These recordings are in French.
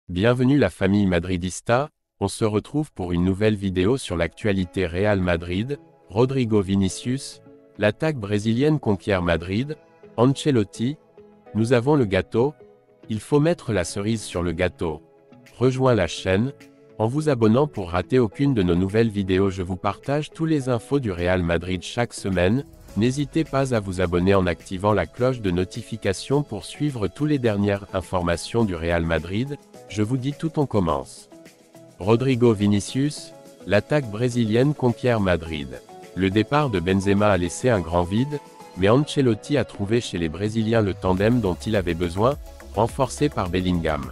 Bienvenue la famille madridista, on se retrouve pour une nouvelle vidéo sur l'actualité Real Madrid, Rodrigo Vinicius, l'attaque brésilienne conquiert Madrid, Ancelotti, nous avons le gâteau, il faut mettre la cerise sur le gâteau. Rejoins la chaîne, en vous abonnant pour rater aucune de nos nouvelles vidéos. Je vous partage tous les infos du Real Madrid chaque semaine, n'hésitez pas à vous abonner en activant la cloche de notification pour suivre toutes les dernières informations du Real Madrid. Je vous dis tout, on commence. Rodrigo Vinicius, l'attaque brésilienne conquiert Madrid. Le départ de Benzema a laissé un grand vide, mais Ancelotti a trouvé chez les Brésiliens le tandem dont il avait besoin, renforcé par Bellingham.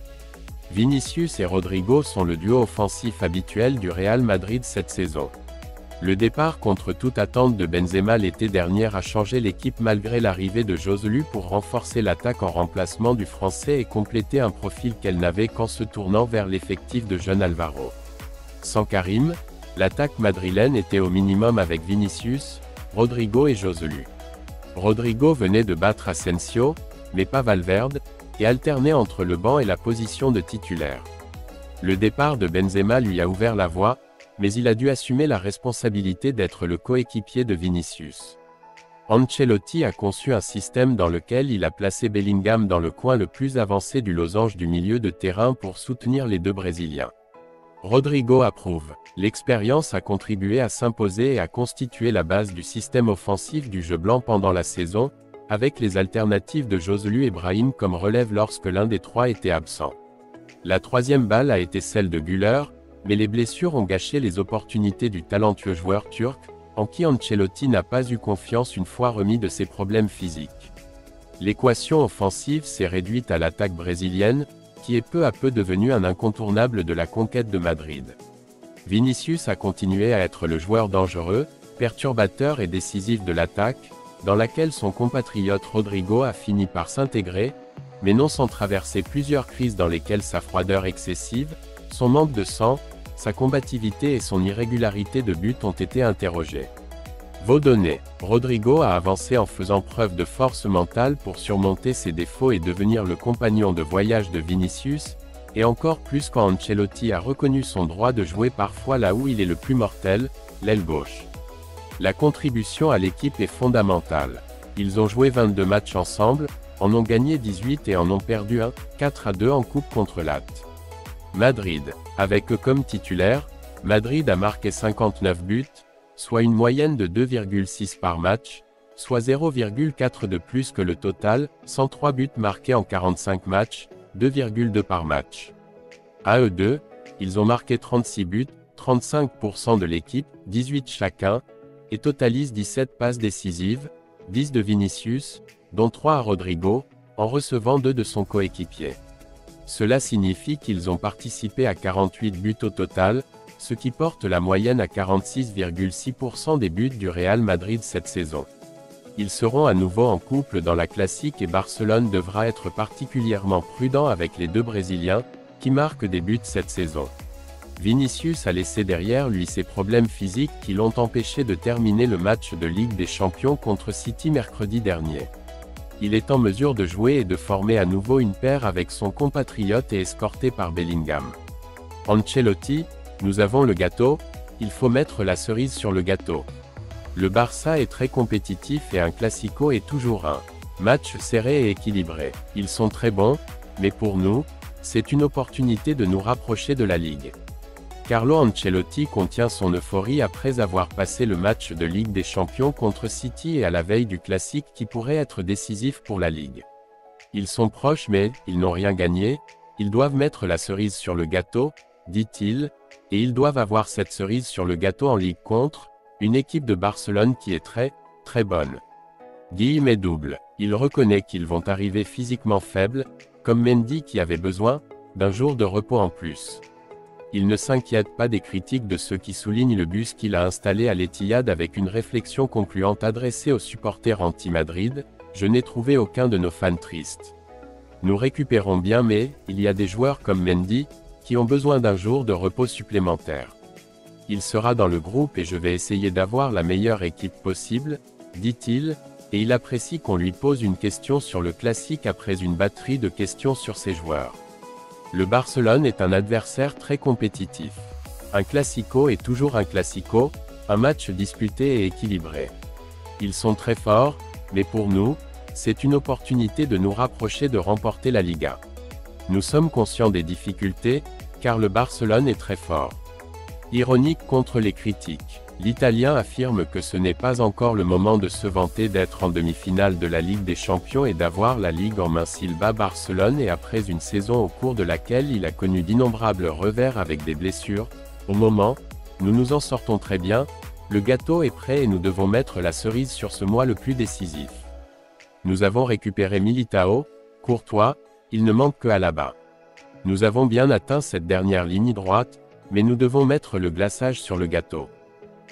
Vinicius et Rodrigo sont le duo offensif habituel du Real Madrid cette saison. Le départ contre toute attente de Benzema l'été dernier a changé l'équipe malgré l'arrivée de Joselu pour renforcer l'attaque en remplacement du Français et compléter un profil qu'elle n'avait qu'en se tournant vers l'effectif de jeune Alvaro. Sans Karim, l'attaque madrilène était au minimum avec Vinicius, Rodrigo et Joselu. Rodrigo venait de battre Asensio, mais pas Valverde, et alternait entre le banc et la position de titulaire. Le départ de Benzema lui a ouvert la voie, mais il a dû assumer la responsabilité d'être le coéquipier de Vinicius. Ancelotti a conçu un système dans lequel il a placé Bellingham dans le coin le plus avancé du losange du milieu de terrain pour soutenir les deux Brésiliens. Rodrigo approuve. L'expérience a contribué à s'imposer et à constituer la base du système offensif du jeu blanc pendant la saison, avec les alternatives de Joselu et Brahim comme relève lorsque l'un des trois était absent. La troisième balle a été celle de Güler, mais les blessures ont gâché les opportunités du talentueux joueur turc, en qui Ancelotti n'a pas eu confiance une fois remis de ses problèmes physiques. L'équation offensive s'est réduite à l'attaque brésilienne, qui est peu à peu devenue un incontournable de la conquête de Madrid. Vinicius a continué à être le joueur dangereux, perturbateur et décisif de l'attaque, dans laquelle son compatriote Rodrigo a fini par s'intégrer, mais non sans traverser plusieurs crises dans lesquelles sa froideur excessive, son manque de sang, sa combativité et son irrégularité de but ont été interrogées. Vos données. Rodrigo a avancé en faisant preuve de force mentale pour surmonter ses défauts et devenir le compagnon de voyage de Vinicius, et encore plus quand Ancelotti a reconnu son droit de jouer parfois là où il est le plus mortel, l'aile gauche. La contribution à l'équipe est fondamentale. Ils ont joué 22 matchs ensemble, en ont gagné 18 et en ont perdu 1, 4-2 en coupe contre Latte. Madrid. Avec eux comme titulaire, Madrid a marqué 59 buts, soit une moyenne de 2,6 par match, soit 0,4 de plus que le total, 103 buts marqués en 45 matchs, 2,2 par match. À eux deux, ils ont marqué 36 buts, 35% de l'équipe, 18 chacun, et totalisent 17 passes décisives, 10 de Vinicius, dont 3 à Rodrigo, en recevant 2 de son coéquipier. Cela signifie qu'ils ont participé à 48 buts au total, ce qui porte la moyenne à 46,6% des buts du Real Madrid cette saison. Ils seront à nouveau en couple dans la classique et Barcelone devra être particulièrement prudent avec les deux Brésiliens, qui marquent des buts cette saison. Vinicius a laissé derrière lui ses problèmes physiques qui l'ont empêché de terminer le match de Ligue des Champions contre City mercredi dernier. Il est en mesure de jouer et de former à nouveau une paire avec son compatriote et escorté par Bellingham. Ancelotti, nous avons le gâteau, il faut mettre la cerise sur le gâteau. Le Barça est très compétitif et un classico est toujours un match serré et équilibré. Ils sont très bons, mais pour nous, c'est une opportunité de nous rapprocher de la Ligue. Carlo Ancelotti contient son euphorie après avoir passé le match de Ligue des Champions contre City et à la veille du classique qui pourrait être décisif pour la Ligue. Ils sont proches mais, ils n'ont rien gagné, ils doivent mettre la cerise sur le gâteau, dit-il, et ils doivent avoir cette cerise sur le gâteau en Ligue contre, une équipe de Barcelone qui est très, très bonne. Guillemets double. Il reconnaît qu'ils vont arriver physiquement faibles, comme Mendy qui avait besoin d'un jour de repos en plus. Il ne s'inquiète pas des critiques de ceux qui soulignent le bus qu'il a installé à l'Etihad avec une réflexion concluante adressée aux supporters anti-Madrid, je n'ai trouvé aucun de nos fans tristes. Nous récupérons bien mais, il y a des joueurs comme Mendy, qui ont besoin d'un jour de repos supplémentaire. Il sera dans le groupe et je vais essayer d'avoir la meilleure équipe possible, dit-il, et il apprécie qu'on lui pose une question sur le classique après une batterie de questions sur ses joueurs. Le Barcelone est un adversaire très compétitif. Un classico est toujours un classico, un match disputé et équilibré. Ils sont très forts, mais pour nous, c'est une opportunité de nous rapprocher de remporter la Liga. Nous sommes conscients des difficultés, car le Barcelone est très fort. Ironique contre les critiques, l'Italien affirme que ce n'est pas encore le moment de se vanter d'être en demi-finale de la Ligue des Champions et d'avoir la Ligue en main. S'il bat Barcelone et après une saison au cours de laquelle il a connu d'innombrables revers avec des blessures, au moment, nous nous en sortons très bien, le gâteau est prêt et nous devons mettre la cerise sur ce mois le plus décisif. Nous avons récupéré Militao, Courtois, il ne manque que Alaba. Nous avons bien atteint cette dernière ligne droite, mais nous devons mettre le glaçage sur le gâteau.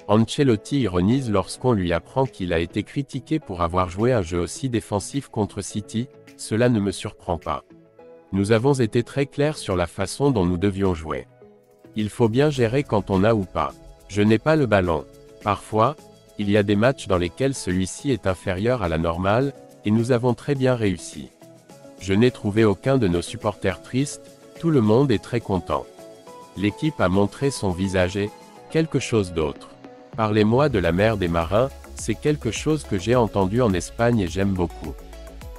Ancelotti ironise lorsqu'on lui apprend qu'il a été critiqué pour avoir joué un jeu aussi défensif contre City, cela ne me surprend pas. Nous avons été très clairs sur la façon dont nous devions jouer. Il faut bien gérer quand on a ou pas. Je n'ai pas le ballon. Parfois, il y a des matchs dans lesquels celui-ci est inférieur à la normale, et nous avons très bien réussi. Je n'ai trouvé aucun de nos supporters tristes, tout le monde est très content. L'équipe a montré son visage et quelque chose d'autre. Parlez-moi de la mer des marins, c'est quelque chose que j'ai entendu en Espagne et j'aime beaucoup.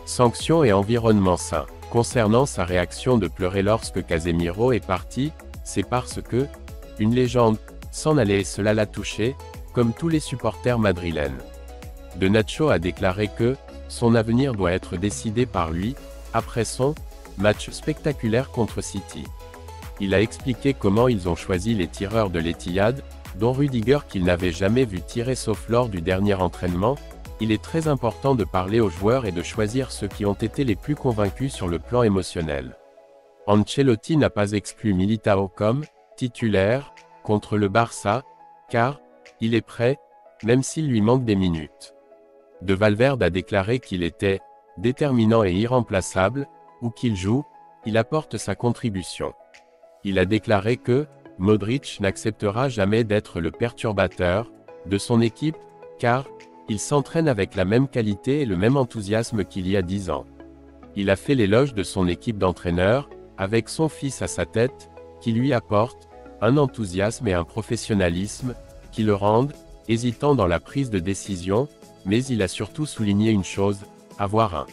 Sanctions et environnement sain. Concernant sa réaction de pleurer lorsque Casemiro est parti, c'est parce que, une légende, s'en allait et cela l'a touché, comme tous les supporters madrilènes. De Nacho a déclaré que, son avenir doit être décidé par lui, après son match spectaculaire contre City. Il a expliqué comment ils ont choisi les tireurs de l'Etihad, dont Rudiger qu'il n'avait jamais vu tirer sauf lors du dernier entraînement. Il est très important de parler aux joueurs et de choisir ceux qui ont été les plus convaincus sur le plan émotionnel. Ancelotti n'a pas exclu Militao comme titulaire contre le Barça, car il est prêt, même s'il lui manque des minutes. De Valverde a déclaré qu'il était déterminant et irremplaçable, où qu'il joue, il apporte sa contribution. Il a déclaré que Modric n'acceptera jamais d'être le perturbateur de son équipe, car il s'entraîne avec la même qualité et le même enthousiasme qu'il y a 10 ans. Il a fait l'éloge de son équipe d'entraîneurs, avec son fils à sa tête, qui lui apporte un enthousiasme et un professionnalisme qui le rendent hésitant dans la prise de décision, mais il a surtout souligné une chose, avoir un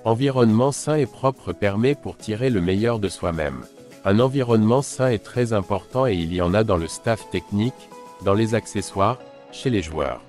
environnement sain et propre permet pour tirer le meilleur de soi-même. Un environnement sain est très important et il y en a dans le staff technique, dans les accessoires, chez les joueurs.